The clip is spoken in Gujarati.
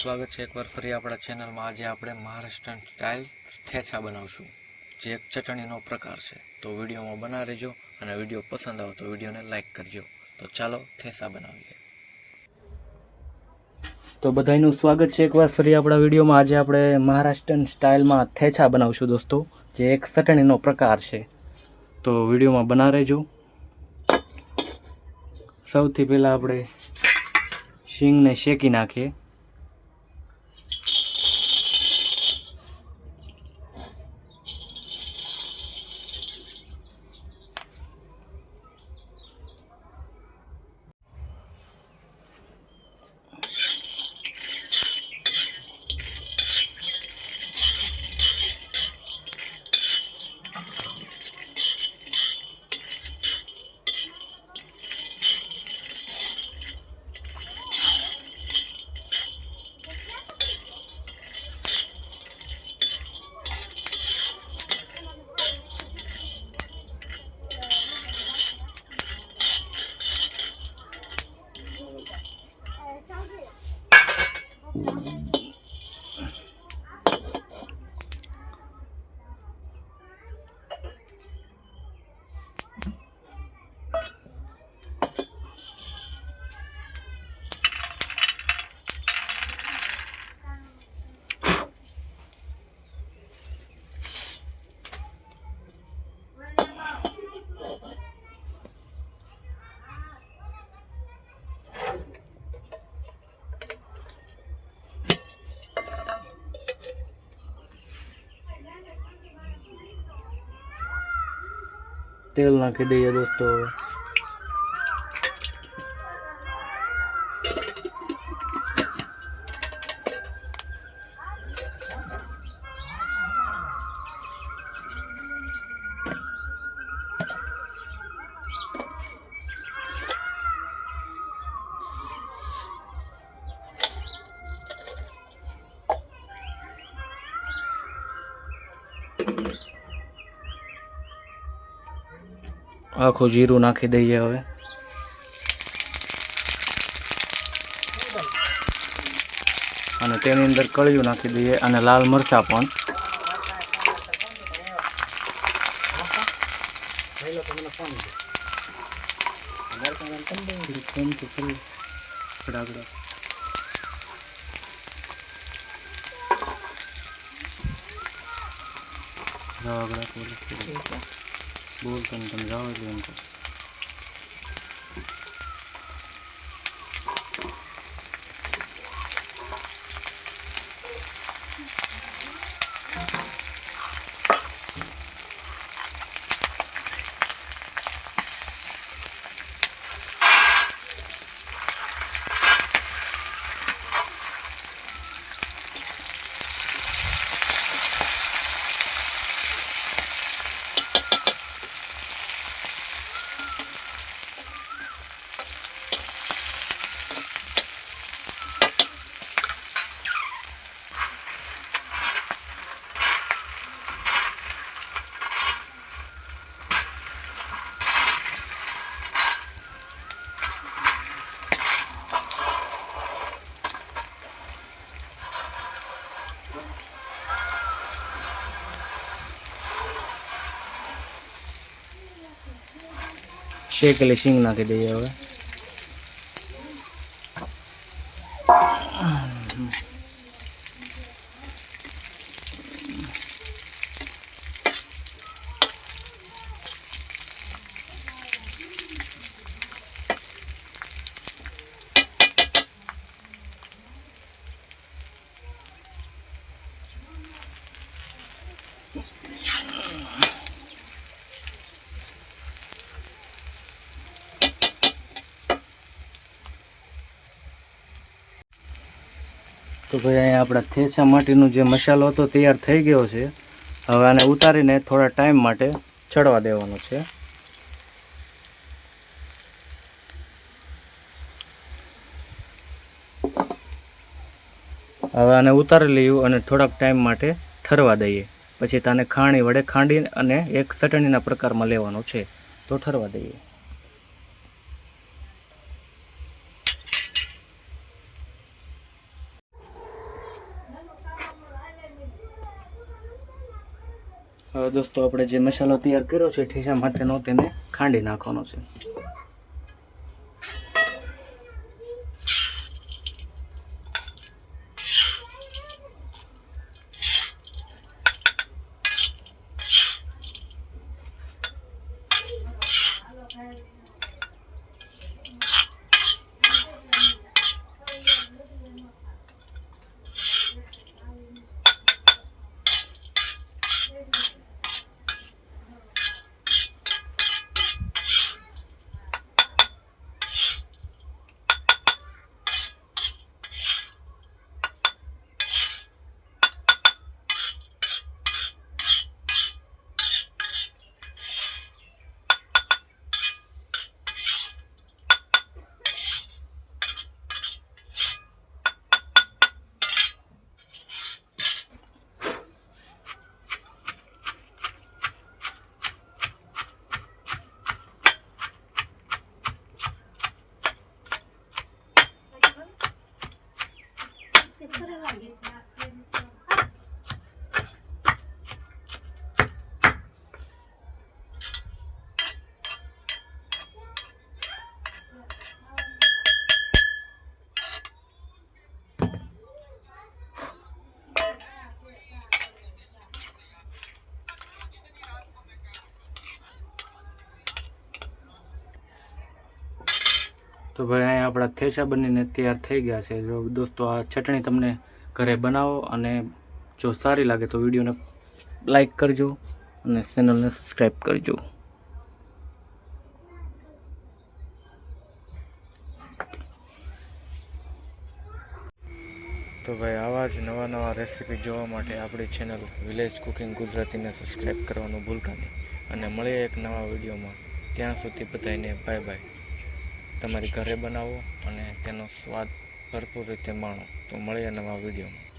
સ્વાગત છે એકવાર ફરી આપણા ચેનલમાં। આજે આપણે મહારાષ્ટ્રન સ્ટાઇલ થેચા બનાવશું, જે એક ચટણીનો પ્રકાર છે। તો વિડીયોમાં બના રહેજો અને વિડીયો પસંદ આવે તો વિડીયોને લાઈક કરજો। તો ચાલો થેચા બનાવીએ। તો બધાનું સ્વાગત છે એકવાર ફરી આપણા વિડીયોમાં। આજે આપણે મહારાષ્ટ્રન સ્ટાઇલમાં થેચા બનાવશું દોસ્તો, જે એક ચટણીનો પ્રકાર છે। તો વિડીયોમાં બના રહેજો। સૌથી પહેલાં આપણે શીંગને શેકી નાખીએ। તેલ નાખી દઈએ દોસ્તો। આખું જીરું નાખી દઈએ હવે। અને તેની અંદર કળિયું નાખી દઈએ અને લાલ મરચાં પણ। બોલ તમે જાઓ એટલે એમ કહો। શેકેલી શીંગ નાખી દઈએ હવે। તો ભાઈ અહીંયા આપણા થેચા માટેનો જે મસાલો હતો તૈયાર થઈ ગયો છે। હવે આને ઉતારીને થોડા ટાઈમ માટે ચડવા દેવાનો છે। હવે આને ઉતારી લઈએ અને થોડાક ટાઈમ માટે ઠરવા દઈએ। પછી તાને ખાણી વડે ખાંડી અને એક ચટણીના પ્રકારમાં લેવાનો છે, તો ઠરવા દઈએ। દોસ્તો આપણે જે મસાલો તૈયાર કર્યો છે ઠેસા માટેનો તેને ખાંડી નાખવાનો છે. તો ભાઈ અહીંયા આપણા થેચા બનીને તૈયાર થઈ ગયા છે. જો દોસ્તો આ ચટણી તમને ઘરે બનાવો અને જો સારી લાગે તો વિડીયોને લાઈક કરજો અને ચેનલને સબસ્ક્રાઈબ કરજો. તો ભાઈ આવા જ નવા રેસીપી જોવા માટે આપણી ચેનલ વિલેજ કુકિંગ ગુજરાતીને સબસ્ક્રાઈબ કરવાનું ભૂલતા નહીં. અને મળીએ એક નવા વિડીયોમાં. ત્યાં સુધી બધાને બાય બાય. તમારી ઘરે બનાવો અને તેનો સ્વાદ ભરપૂર રીતે માણો. તો મળીએ નવા વિડીયોમાં.